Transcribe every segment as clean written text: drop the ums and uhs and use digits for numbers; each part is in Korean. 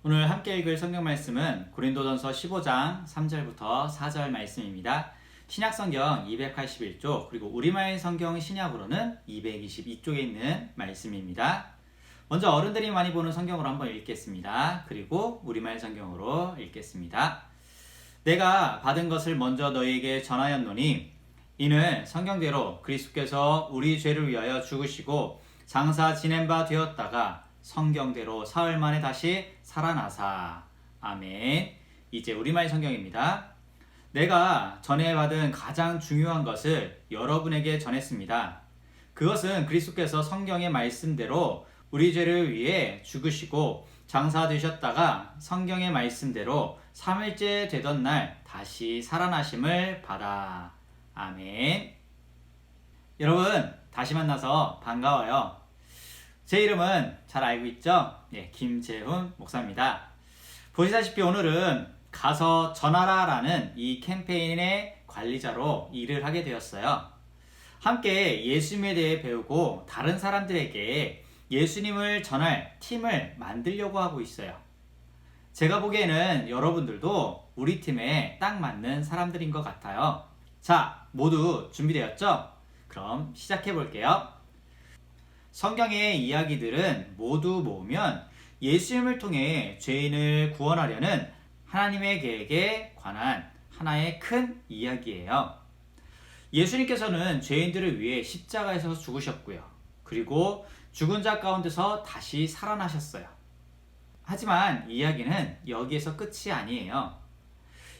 오늘 함께 읽을 성경 말씀은 고린도전서 15장 3절부터 4절 말씀입니다. 신약성경 281쪽 그리고 우리말 성경 신약으로는 222쪽에 있는 말씀입니다. 먼저 어른들이 많이 보는 성경으로 한번 읽겠습니다. 그리고 우리말 성경으로 읽겠습니다. 내가 받은 것을 먼저 너희에게 전하였노니 이는 성경대로 그리스도께서 우리 죄를 위하여 죽으시고 장사 지낸 바 되었다가 성경대로 사흘 만에 다시 살아나사. 아멘. 이제 우리말 성경입니다. 내가 전에 받은 가장 중요한 것을 여러분에게 전했습니다. 그것은 그리스도께서 성경의 말씀대로 우리 죄를 위해 죽으시고 장사되셨다가 성경의 말씀대로 3일째 되던 날 다시 살아나심을 받아. 아멘. 여러분, 다시 만나서 반가워요. 제 이름은 잘 알고 있죠? 김재훈 목사입니다. 보시다시피 오늘은 가서 전하라 라는 이 캠페인의 관리자로 일을 하게 되었어요. 함께 예수님에 대해 배우고 다른 사람들에게 예수님을 전할 팀을 만들려고 하고 있어요. 제가 보기에는 여러분들도 우리 팀에 딱 맞는 사람들인 것 같아요. 자, 모두 준비되었죠? 그럼 시작해 볼게요. 성경의 이야기들은 모두 모으면 예수님을 통해 죄인을 구원하려는 하나님의 계획에 관한 하나의 큰 이야기예요. 예수님께서는 죄인들을 위해 십자가에서 죽으셨고요. 그리고 죽은 자 가운데서 다시 살아나셨어요. 하지만 이야기는 여기에서 끝이 아니에요.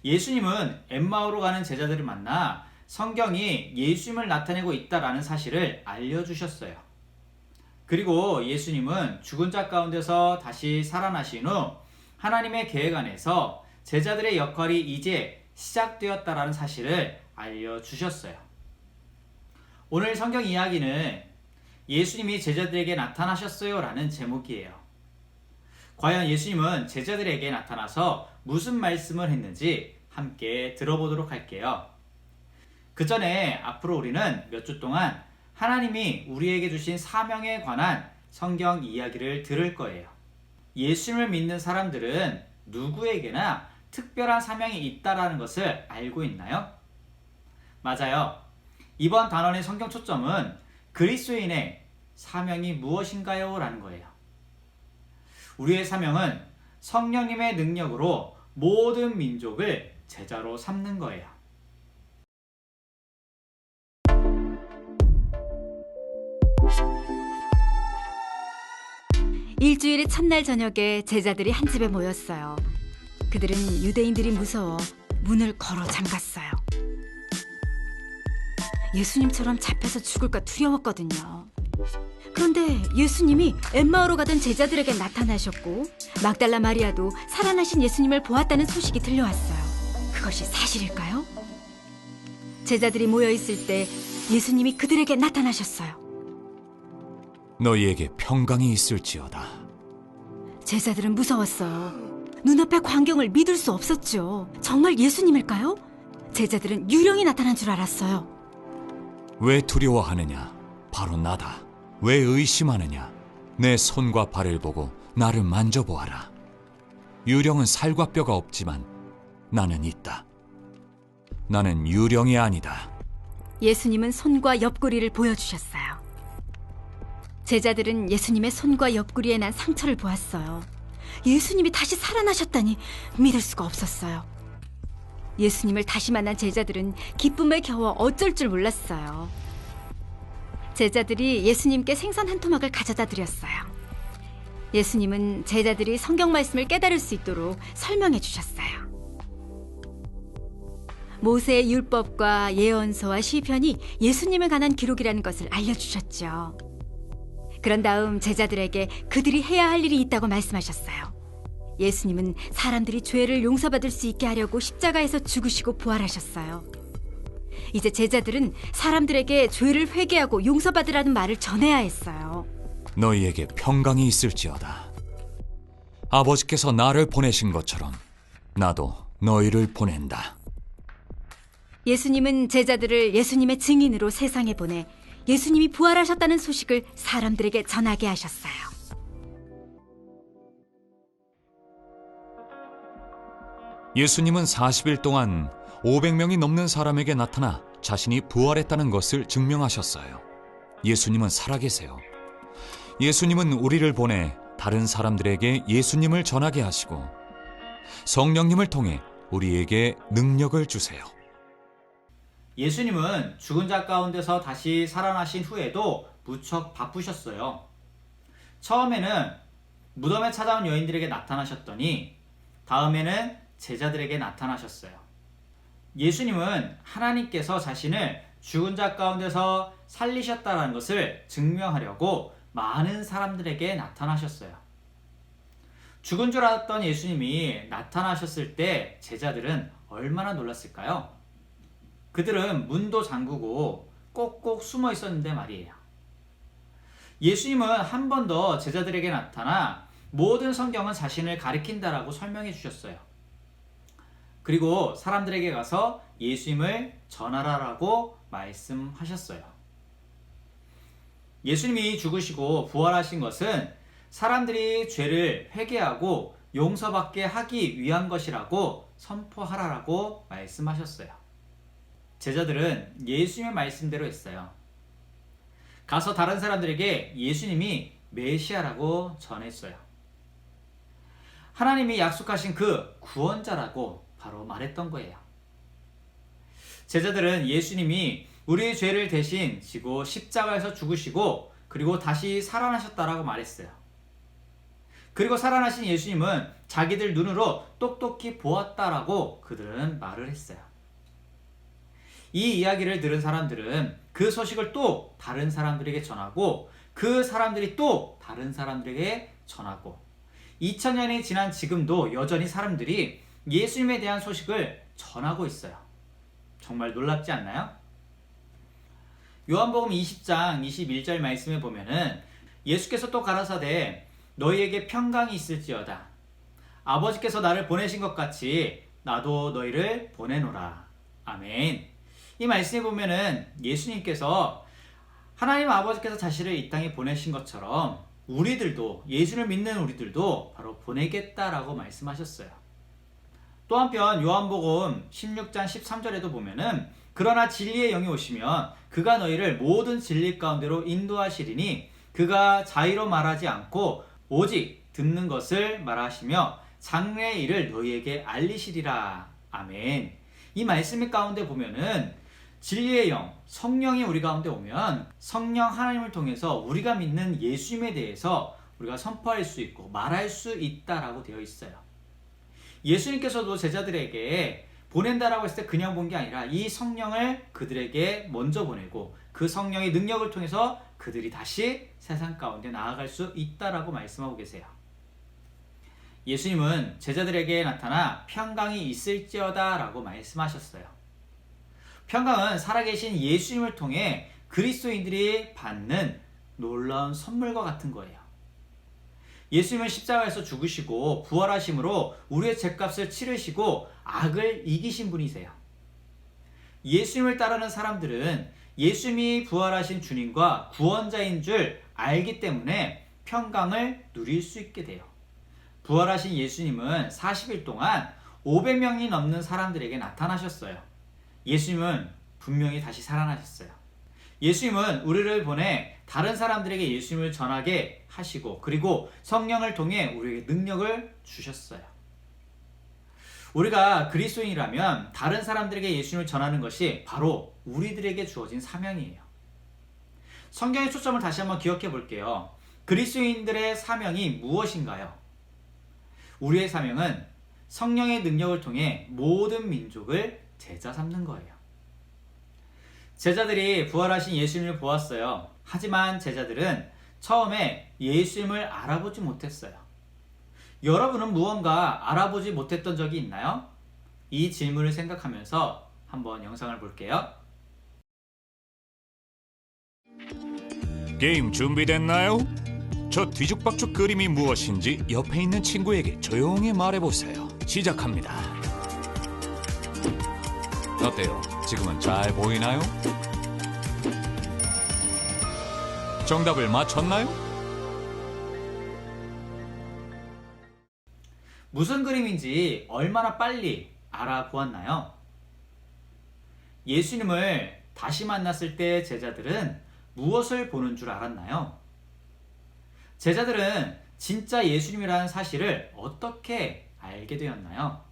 예수님은 엠마오로 가는 제자들을 만나 성경이 예수님을 나타내고 있다라는 사실을 알려주셨어요. 그리고 예수님은 죽은 자 가운데서 다시 살아나신 후 하나님의 계획 안에서 제자들의 역할이 이제 시작되었다라는 사실을 알려주셨어요. 오늘 성경 이야기는 예수님이 제자들에게 나타나셨어요 라는 제목이에요. 과연 예수님은 제자들에게 나타나서 무슨 말씀을 했는지 함께 들어보도록 할게요. 그 전에 앞으로 우리는 몇 주 동안 하나님이 우리에게 주신 사명에 관한 성경 이야기를 들을 거예요. 예수님을 믿는 사람들은 누구에게나 특별한 사명이 있다라는 것을 알고 있나요? 맞아요. 이번 단원의 성경 초점은 그리스도인의 사명이 무엇인가요? 라는 거예요. 우리의 사명은 성령님의 능력으로 모든 민족을 제자로 삼는 거예요. 일주일의 첫날 저녁에 제자들이 한 집에 모였어요. 그들은 유대인들이 무서워 문을 걸어 잠갔어요. 예수님처럼 잡혀서 죽을까 두려웠거든요. 그런데 예수님이 엠마오로 가던 제자들에게 나타나셨고 막달라 마리아도 살아나신 예수님을 보았다는 소식이 들려왔어요. 그것이 사실일까요? 제자들이 모여있을 때 예수님이 그들에게 나타나셨어요. 너희에게 평강이 있을지어다. 제자들은 무서웠어요. 눈앞의 광경을 믿을 수 없었죠. 정말 예수님일까요? 제자들은 유령이 나타난 줄 알았어요. 왜 두려워하느냐? 바로 나다. 왜 의심하느냐? 내 손과 발을 보고 나를 만져보아라. 유령은 살과 뼈가 없지만 나는 있다. 나는 유령이 아니다. 예수님은 손과 옆구리를 보여주셨어요. 제자들은 예수님의 손과 옆구리에 난 상처를 보았어요. 예수님이 다시 살아나셨다니 믿을 수가 없었어요. 예수님을 다시 만난 제자들은 기쁨에 겨워 어쩔 줄 몰랐어요. 제자들이 예수님께 생선 한 토막을 가져다 드렸어요. 예수님은 제자들이 성경 말씀을 깨달을 수 있도록 설명해 주셨어요. 모세의 율법과 예언서와 시편이 예수님에 관한 기록이라는 것을 알려주셨죠. 그런 다음 제자들에게 그들이 해야 할 일이 있다고 말씀하셨어요. 예수님은 사람들이 죄를 용서받을 수 있게 하려고 십자가에서 죽으시고 부활하셨어요. 이제 제자들은 사람들에게 죄를 회개하고 용서받으라는 말을 전해야 했어요. 너희에게 평강이 있을지어다. 아버지께서 나를 보내신 것처럼 나도 너희를 보낸다. 예수님은 제자들을 예수님의 증인으로 세상에 보내 예수님이 부활하셨다는 소식을 사람들에게 전하게 하셨어요. 예수님은 40일 동안 500명이 넘는 사람에게 나타나 자신이 부활했다는 것을 증명하셨어요. 예수님은 살아계세요. 예수님은 우리를 보내 다른 사람들에게 예수님을 전하게 하시고 성령님을 통해 우리에게 능력을 주세요. 예수님은 죽은 자 가운데서 다시 살아나신 후에도 무척 바쁘셨어요. 처음에는 무덤에 찾아온 여인들에게 나타나셨더니 다음에는 제자들에게 나타나셨어요. 예수님은 하나님께서 자신을 죽은 자 가운데서 살리셨다는 것을 증명하려고 많은 사람들에게 나타나셨어요. 죽은 줄 알았던 예수님이 나타나셨을 때 제자들은 얼마나 놀랐을까요? 그들은 문도 잠그고 꼭꼭 숨어 있었는데 말이에요. 예수님은 한 번 더 제자들에게 나타나 모든 성경은 자신을 가리킨다라고 설명해 주셨어요. 그리고 사람들에게 가서 예수님을 전하라라고 말씀하셨어요. 예수님이 죽으시고 부활하신 것은 사람들이 죄를 회개하고 용서받게 하기 위한 것이라고 선포하라라고 말씀하셨어요. 제자들은 예수님의 말씀대로 했어요. 가서 다른 사람들에게 예수님이 메시아라고 전했어요. 하나님이 약속하신 그 구원자라고 바로 말했던 거예요. 제자들은 예수님이 우리의 죄를 대신 지고 십자가에서 죽으시고 그리고 다시 살아나셨다라고 말했어요. 그리고 살아나신 예수님은 자기들 눈으로 똑똑히 보았다라고 그들은 말을 했어요. 이 이야기를 들은 사람들은 그 소식을 또 다른 사람들에게 전하고 그 사람들이 또 다른 사람들에게 전하고 2000년이 지난 지금도 여전히 사람들이 예수님에 대한 소식을 전하고 있어요. 정말 놀랍지 않나요? 요한복음 20장 21절 말씀에 보면은 예수께서 또 가라사대 너희에게 평강이 있을지어다. 아버지께서 나를 보내신 것 같이 나도 너희를 보내노라. 아멘. 이 말씀에 보면은 예수님께서 하나님 아버지께서 자신을 이 땅에 보내신 것처럼 우리들도 예수를 믿는 우리들도 바로 보내겠다라고 말씀하셨어요. 또 한편 요한복음 16장 13절에도 보면은 그러나 진리의 영이 오시면 그가 너희를 모든 진리 가운데로 인도하시리니 그가 자의로 말하지 않고 오직 듣는 것을 말하시며 장래의 일을 너희에게 알리시리라. 아멘. 이 말씀 가운데 보면은 진리의 영, 성령이 우리 가운데 오면 성령 하나님을 통해서 우리가 믿는 예수님에 대해서 우리가 선포할 수 있고 말할 수 있다라고 되어 있어요. 예수님께서도 제자들에게 보낸다라고 했을 때 그냥 본 게 아니라 이 성령을 그들에게 먼저 보내고 그 성령의 능력을 통해서 그들이 다시 세상 가운데 나아갈 수 있다라고 말씀하고 계세요. 예수님은 제자들에게 나타나 평강이 있을지어다 라고 말씀하셨어요. 평강은 살아계신 예수님을 통해 그리스도인들이 받는 놀라운 선물과 같은 거예요. 예수님은 십자가에서 죽으시고 부활하심으로 우리의 죄값을 치르시고 악을 이기신 분이세요. 예수님을 따르는 사람들은 예수님이 부활하신 주님과 구원자인 줄 알기 때문에 평강을 누릴 수 있게 돼요. 부활하신 예수님은 40일 동안 500명이 넘는 사람들에게 나타나셨어요. 예수님은 분명히 다시 살아나셨어요. 예수님은 우리를 보내 다른 사람들에게 예수님을 전하게 하시고 그리고 성령을 통해 우리에게 능력을 주셨어요. 우리가 그리스도인이라면 다른 사람들에게 예수님을 전하는 것이 바로 우리들에게 주어진 사명이에요. 성경의 초점을 다시 한번 기억해 볼게요. 그리스도인들의 사명이 무엇인가요? 우리의 사명은 성령의 능력을 통해 모든 민족을 제자 삼는 거예요. 제자들이 부활하신 예수님을 보았어요. 하지만 제자들은 처음에 예수님을 알아보지 못했어요. 여러분은 무언가 알아보지 못했던 적이 있나요? 이 질문을 생각하면서 한번 영상을 볼게요. 게임 준비됐나요? 저 뒤죽박죽 그림이 무엇인지 옆에 있는 친구에게 조용히 말해보세요. 시작합니다. 어때요? 지금은 잘 보이나요? 정답을 맞췄나요? 무슨 그림인지 얼마나 빨리 알아보았나요? 예수님을 다시 만났을 때 제자들은 무엇을 보는 줄 알았나요? 제자들은 진짜 예수님이라는 사실을 어떻게 알게 되었나요?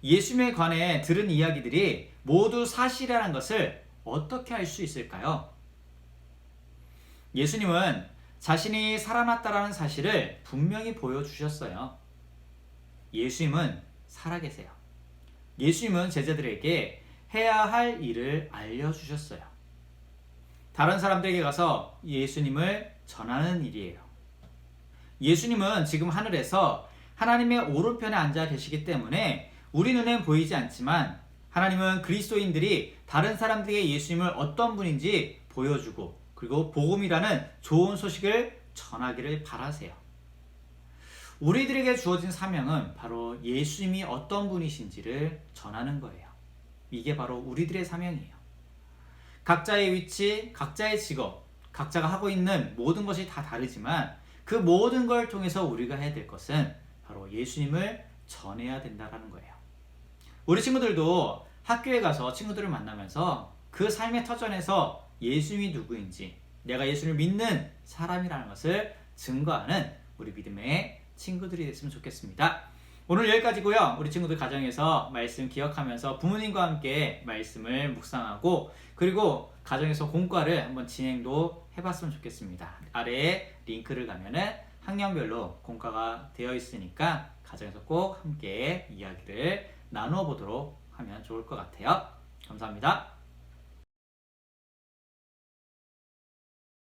예수님에 관해 들은 이야기들이 모두 사실이라는 것을 어떻게 알 수 있을까요? 예수님은 자신이 살아났다라는 사실을 분명히 보여주셨어요. 예수님은 살아계세요. 예수님은 제자들에게 해야 할 일을 알려주셨어요. 다른 사람들에게 가서 예수님을 전하는 일이에요. 예수님은 지금 하늘에서 하나님의 오른편에 앉아 계시기 때문에 우리 눈엔 보이지 않지만 하나님은 그리스도인들이 다른 사람들에게 예수님을 어떤 분인지 보여주고 그리고 복음이라는 좋은 소식을 전하기를 바라세요. 우리들에게 주어진 사명은 바로 예수님이 어떤 분이신지를 전하는 거예요. 이게 바로 우리들의 사명이에요. 각자의 위치, 각자의 직업, 각자가 하고 있는 모든 것이 다 다르지만 그 모든 걸 통해서 우리가 해야 될 것은 바로 예수님을 전해야 된다는 거예요. 우리 친구들도 학교에 가서 친구들을 만나면서 그 삶의 터전에서 예수님이 누구인지 내가 예수를 믿는 사람이라는 것을 증거하는 우리 믿음의 친구들이 됐으면 좋겠습니다. 오늘 여기까지고요. 우리 친구들 가정에서 말씀 기억하면서 부모님과 함께 말씀을 묵상하고 그리고 가정에서 공과를 한번 진행도 해봤으면 좋겠습니다. 아래에 링크를 가면은 학년별로 공과가 되어 있으니까 가정에서 꼭 함께 이야기를 나누어 보도록 하면 좋을 것 같아요. 감사합니다.